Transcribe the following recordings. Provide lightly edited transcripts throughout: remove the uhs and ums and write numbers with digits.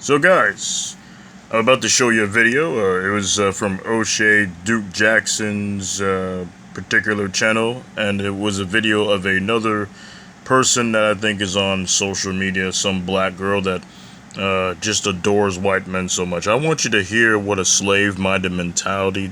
So guys, I'm about to show you a video. It was from O'Shea Duke Jackson's particular channel, and it was a video of another person that I think is on social media, some black girl that just adores white men so much. I want you to hear what a slave-minded mentality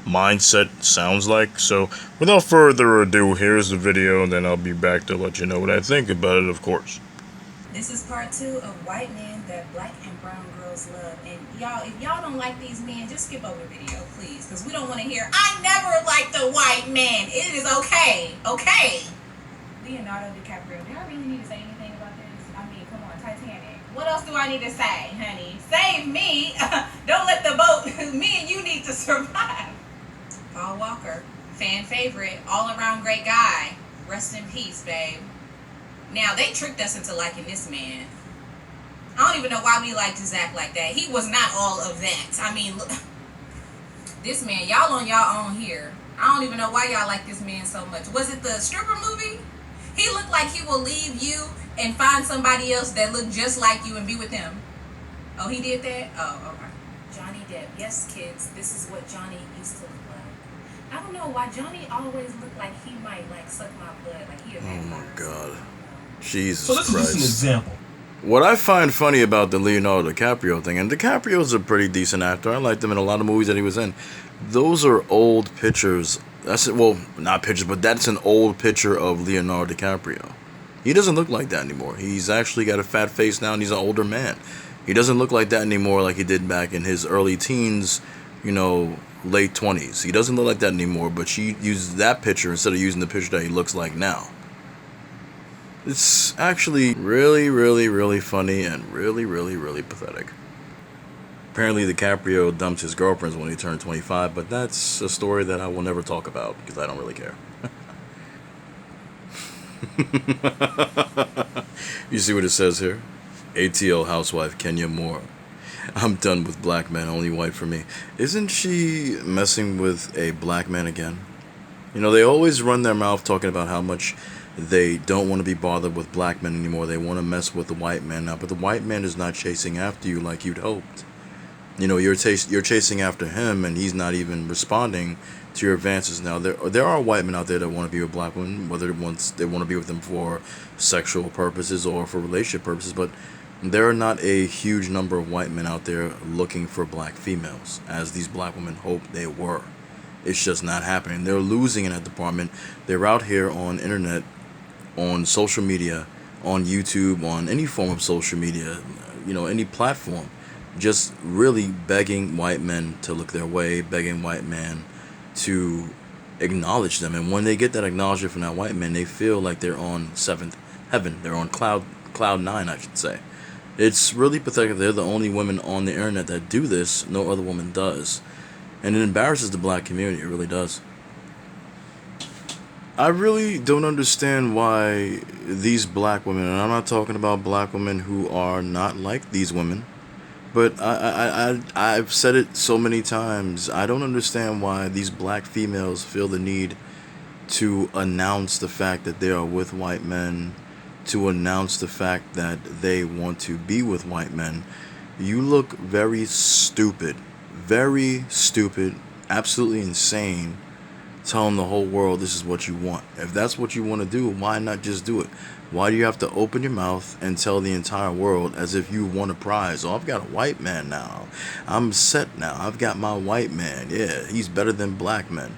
mindset sounds like. So without further ado, here's the video, and then I'll be back to let you know what I think about it, of course. This is part 2 of white men that black and brown girls love. And y'all, if y'all don't like these men, just skip over the video, please. Because we don't want to hear, I never liked a white man. It is okay. Okay. Leonardo DiCaprio, do I really need to say anything about this? I mean, come on, Titanic. What else do I need to say, honey? Save me. Don't let the boat, me and you need to survive. Paul Walker, fan favorite, all around great guy. Rest in peace, babe. Now, they tricked us into liking this man. I don't even know why we liked his act like that. He was not all of that. I mean, look, this man, y'all on y'all own here. I don't even know why y'all like this man so much. Was it the stripper movie? He looked like he will leave you and find somebody else that looked just like you and be with him. Oh, he did that? Oh, okay. Johnny Depp. Yes, kids, this is what Johnny used to look like. I don't know why Johnny always looked like he might, like, suck my blood. Like he a vampire. Oh my god. Jesus So this Christ. is just an example. What I find funny about the Leonardo DiCaprio thing, and DiCaprio's a pretty decent actor. I liked him in a lot of movies that he was in. Those are old pictures. Well, not pictures, but that's an old picture of Leonardo DiCaprio. He doesn't look like that anymore. He's actually got a fat face now, and he's an older man. He doesn't look like that anymore like he did back in his early teens, late 20s. He doesn't look like that anymore, but she uses that picture instead of using the picture that he looks like now. It's actually really, really, really funny and really, really, really pathetic. Apparently, DiCaprio dumped his girlfriends when he turned 25, but that's a story that I will never talk about because I don't really care. You see what it says here? ATL housewife Kenya Moore. I'm done with black men, only white for me. Isn't she messing with a black man again? They always run their mouth talking about how much they don't want to be bothered with black men anymore. They want to mess with the white man now, but the white man is not chasing after you like you'd hoped. You're chasing after him, and he's not even responding to your advances. Now, there are white men out there that want to be with black women, whether they want to be with them for sexual purposes or for relationship purposes, but there are not a huge number of white men out there looking for black females, as these black women hoped they were. It's just not happening. They're losing in that department. They're out here on internet, on social media, on YouTube, on any form of social media, any platform, just really begging white men to look their way, begging white men to acknowledge them. And when they get that acknowledgement from that white man, they feel like they're on seventh heaven. They're on cloud 9, I should say. It's really pathetic. They're the only women on the internet that do this. No other woman does. And it embarrasses the black community. It really does. I really don't understand why these black women, and I'm not talking about black women who are not like these women, but I've said it so many times. I don't understand why these black females feel the need to announce the fact that they are with white men, to announce the fact that they want to be with white men. You look very stupid, absolutely insane, telling the whole world this is what you want. If that's what you want to do, why not just do it? Why do you have to open your mouth and tell the entire world as if you won a prize? Oh, I've got a white man now. I'm set now. I've got my white man. Yeah, he's better than black men.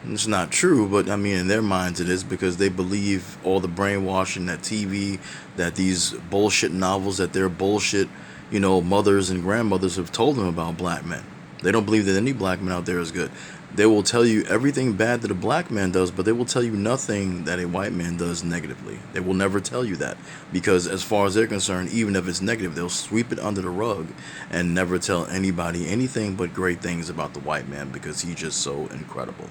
It's not true, but I mean, in their minds it is, because they believe all the brainwashing that TV, that these bullshit novels, that their bullshit, mothers and grandmothers have told them about black men. They don't believe that any black man out there is good. They will tell you everything bad that a black man does, but they will tell you nothing that a white man does negatively. They will never tell you that, because as far as they're concerned, even if it's negative, they'll sweep it under the rug and never tell anybody anything but great things about the white man, because he's just so incredible.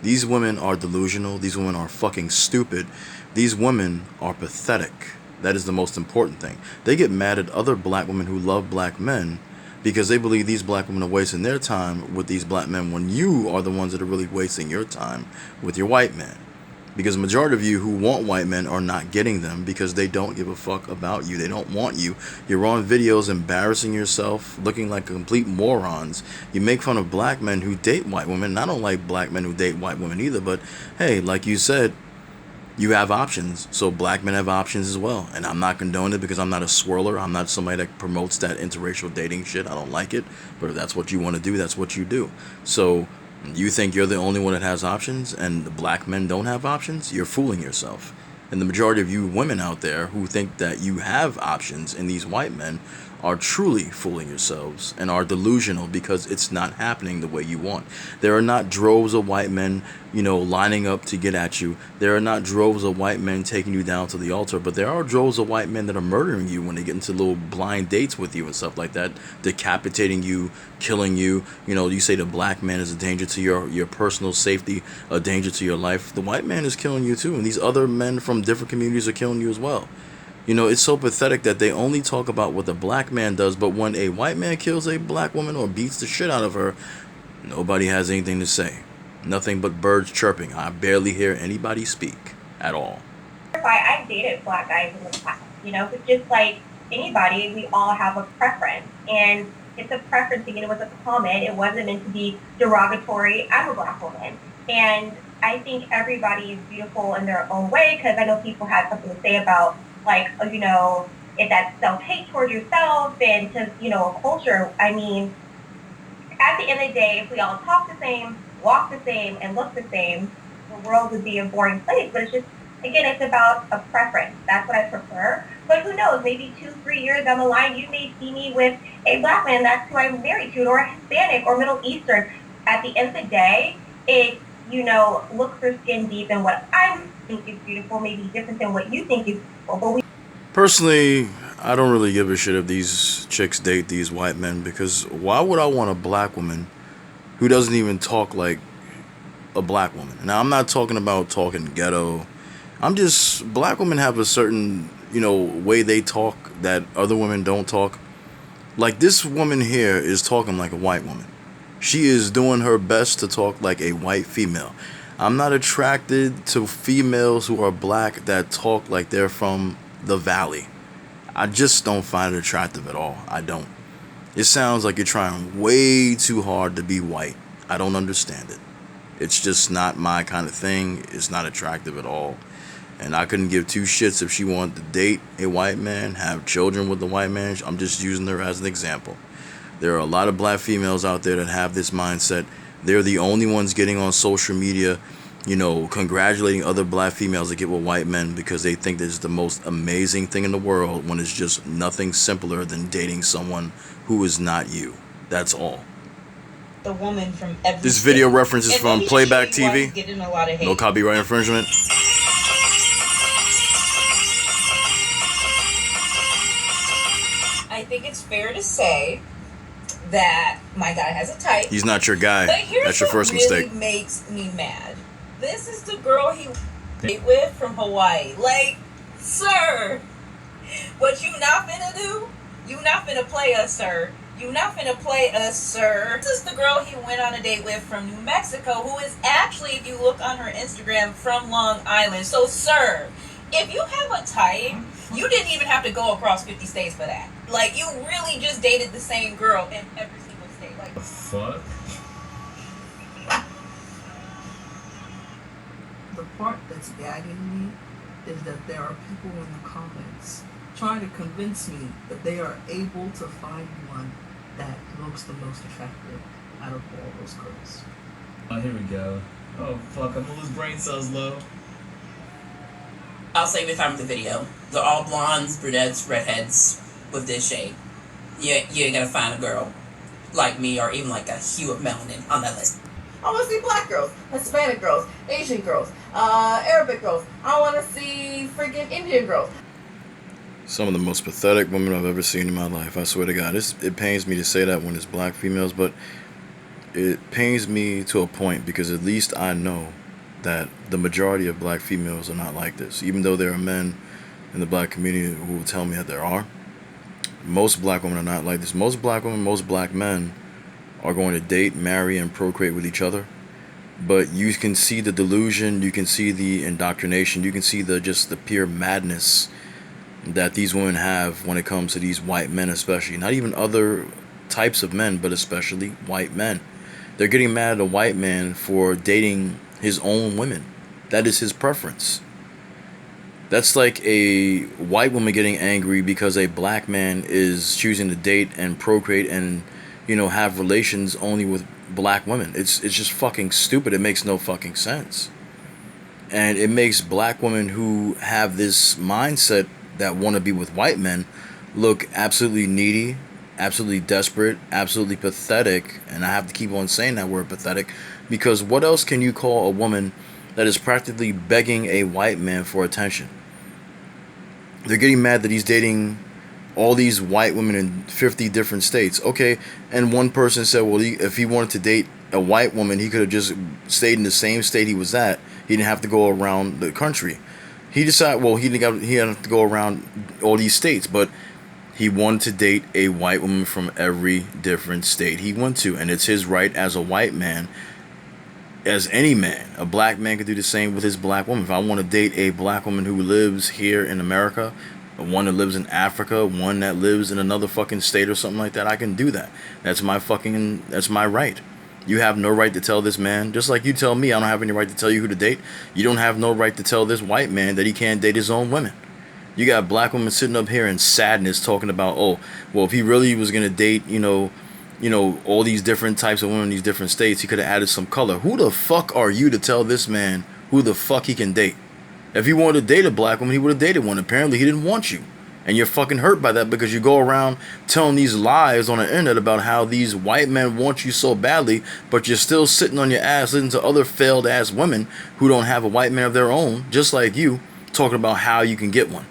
These women are delusional. These women are fucking stupid. These women are pathetic. That is the most important thing. They get mad at other black women who love black men because they believe these black women are wasting their time with these black men, when you are the ones that are really wasting your time with your white man. Because the majority of you who want white men are not getting them because they don't give a fuck about you. They don't want you. You're on videos embarrassing yourself, looking like complete morons. You make fun of black men who date white women. And I don't like black men who date white women either, but hey, like you said, you have options, so black men have options as well. And I'm not condoning it because I'm not a swirler. I'm not somebody that promotes that interracial dating shit. I don't like it, but if that's what you want to do, that's what you do. So you think you're the only one that has options and the black men don't have options? You're fooling yourself. And the majority of you women out there who think that you have options in these white men are truly fooling yourselves and are delusional because it's not happening the way you want. There are not droves of white men, lining up to get at you. There are not droves of white men taking you down to the altar, but there are droves of white men that are murdering you when they get into little blind dates with you and stuff like that, decapitating you, killing you. You say the black man is a danger to your personal safety, a danger to your life. The white man is killing you too, and these other men from different communities are killing you as well. It's so pathetic that they only talk about what the black man does, but when a white man kills a black woman or beats the shit out of her, nobody has anything to say. Nothing but birds chirping. I barely hear anybody speak at all. I've dated black guys in the past, but just like anybody, we all have a preference. And it's a preference, it was a comment. It wasn't meant to be derogatory. I'm a black woman. And I think everybody is beautiful in their own way, because I know people have something to say about, if that's self-hate towards yourself and just, a culture. I mean, at the end of the day, if we all talk the same, walk the same, and look the same, the world would be a boring place. But it's just, again, it's about a preference. That's what I prefer. But who knows, maybe 2-3 years down the line, you may see me with a black man. That's who I'm married to, or a Hispanic, or Middle Eastern. At the end of the day, it, looks or skin deep, and what I think is beautiful may be different than what you think is beautiful. But personally, I don't really give a shit if these chicks date these white men, because why would I want a black woman who doesn't even talk like a black woman? Now, I'm not talking about talking ghetto. Black women have a certain, way they talk that other women don't talk. Like, this woman here is talking like a white woman. She is doing her best to talk like a white female. I'm not attracted to females who are black that talk like they're from the valley. I just don't find it attractive at all. I don't. It sounds like you're trying way too hard to be white. I don't understand it. It's just not my kind of thing. It's not attractive at all. And I couldn't give two shits if she wanted to date a white man, have children with the white man. I'm just using her as an example. There are a lot of black females out there that have this mindset. They're the only ones getting on social media, congratulating other black females that get with white men because they think this is the most amazing thing in the world, when it's just nothing simpler than dating someone who is not you. That's all. The woman from every This video reference is from Playback TV. Getting a lot of hate. No copyright infringement. I think it's fair to say that my guy has a type. He's not your guy. But here's That's your first mistake. What really makes me mad. This is the girl he date with from Hawaii. Like, sir, what you not finna do? You not finna play us, sir. You not finna play us, sir. This is the girl he went on a date with from New Mexico, who is actually, if you look on her Instagram, from Long Island. So, sir, if you have a type, you didn't even have to go across 50 states for that. Like, you really just dated the same girl in every single state. Like, the fuck? The part that's gagging me is that there are people in the comments trying to convince me that they are able to find one that looks the most attractive out of all those girls. Oh, here we go. Oh, fuck, I'm gonna lose brain cells, low. I'll save you time with the video. They're all blondes, brunettes, redheads with this shade. You ain't gonna find a girl like me or even like a hue of melanin on that list. I want to see black girls, Hispanic girls, Asian girls, Arabic girls. I want to see freaking Indian girls. Some of the most pathetic women I've ever seen in my life. I swear to God. It pains me to say that when it's black females, but it pains me to a point because at least I know that the majority of black females are not like this. Even though there are men in the black community who will tell me that there are, most black women are not like this. Most black women, most black men are going to date, marry, and procreate with each other. But you can see the delusion, you can see the indoctrination, you can see the just the pure madness that these women have when it comes to these white men, especially. Not even other types of men, but especially white men. They're getting mad at a white man for dating his own women. That is his preference. That's like a white woman getting angry because a black man is choosing to date and procreate and, have relations only with black women. It's just fucking stupid. It makes no fucking sense. And it makes black women who have this mindset that want to be with white men look absolutely needy, absolutely desperate, absolutely pathetic. And I have to keep on saying that word pathetic, because what else can you call a woman that is practically begging a white man for attention? They're getting mad that he's dating all these white women in 50 different states. Okay, and one person said, well, if he wanted to date a white woman, he could have just stayed in the same state he was at. He didn't have to go around the country. He decided, well, he didn't have to go around all these states, but he wanted to date a white woman from every different state he went to, and it's his right as a white man, as any man. A black man could do the same with his black woman. If I want to date a black woman who lives here in America, one that lives in Africa, one that lives in another fucking state or something like that, I can do that. That's my right. You have no right to tell this man, just like you tell me I don't have any right to tell you who to date. You don't have no right to tell this white man that he can't date his own women. You got black women sitting up here in sadness talking about, oh, well, if he really was going to date, all these different types of women in these different states, he could have added some color. Who the fuck are you to tell this man who the fuck he can date? If he wanted to date a black woman, he would have dated one. Apparently, he didn't want you. And you're fucking hurt by that because you go around telling these lies on the internet about how these white men want you so badly, but you're still sitting on your ass listening to other failed ass women who don't have a white man of their own, just like you, talking about how you can get one.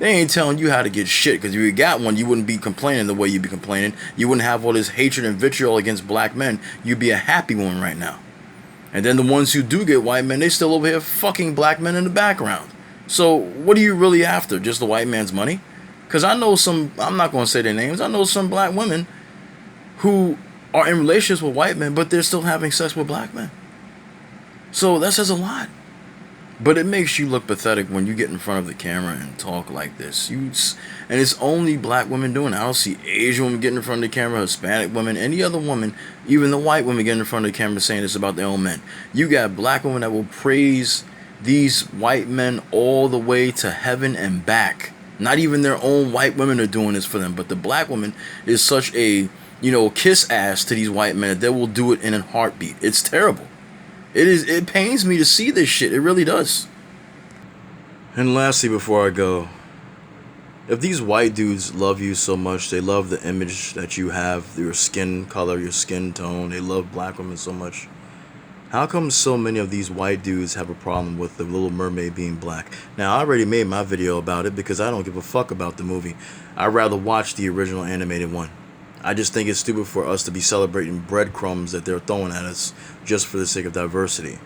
They ain't telling you how to get shit, because if you got one, you wouldn't be complaining the way you be complaining. You wouldn't have all this hatred and vitriol against black men. You'd be a happy woman right now. And then the ones who do get white men, they still over here fucking black men in the background. So what are you really after? Just the white man's money? Because I know some, I'm not going to say their names, I know some black women who are in relationships with white men, but they're still having sex with black men. So that says a lot. But it makes you look pathetic when you get in front of the camera and talk like this. And it's only black women doing it. I don't see Asian women getting in front of the camera, Hispanic women, any other woman, even the white women getting in front of the camera saying this about their own men. You got black women that will praise these white men all the way to heaven and back. Not even their own white women are doing this for them. But the black woman is such a, kiss ass to these white men that they will do it in a heartbeat. It's terrible. It pains me to see this shit. It really does. And lastly, before I go, if these white dudes love you so much, they love the image that you have, your skin color, your skin tone, they love black women so much, how come so many of these white dudes have a problem with the Little Mermaid being black? Now, I already made my video about it because I don't give a fuck about the movie. I'd rather watch the original animated one. I just think it's stupid for us to be celebrating breadcrumbs that they're throwing at us just for the sake of diversity.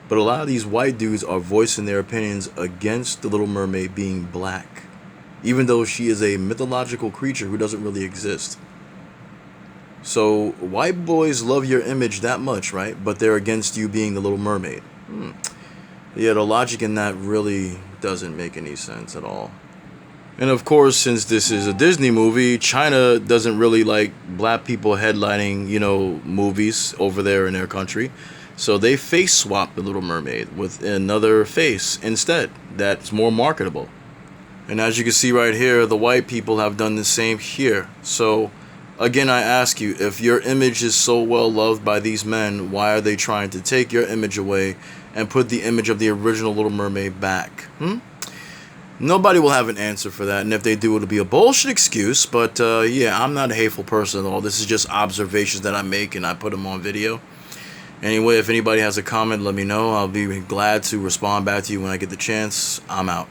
But a lot of these white dudes are voicing their opinions against the Little Mermaid being black, even though she is a mythological creature who doesn't really exist. So white boys love your image that much, right? But they're against you being the Little Mermaid. Yeah, the logic in that really doesn't make any sense at all. And of course, since this is a Disney movie, China doesn't really like black people headlining, movies over there in their country. So they face swap the Little Mermaid with another face instead that's more marketable. And as you can see right here, the white people have done the same here. So again, I ask you, if your image is so well loved by these men, why are they trying to take your image away and put the image of the original Little Mermaid back? Nobody will have an answer for that, and if they do, it'll be a bullshit excuse. But yeah, I'm not a hateful person at all. This is just observations that I make, and I put them on video. Anyway, if anybody has a comment, let me know. I'll be glad to respond back to you when I get the chance. I'm out.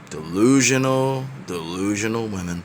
Delusional women.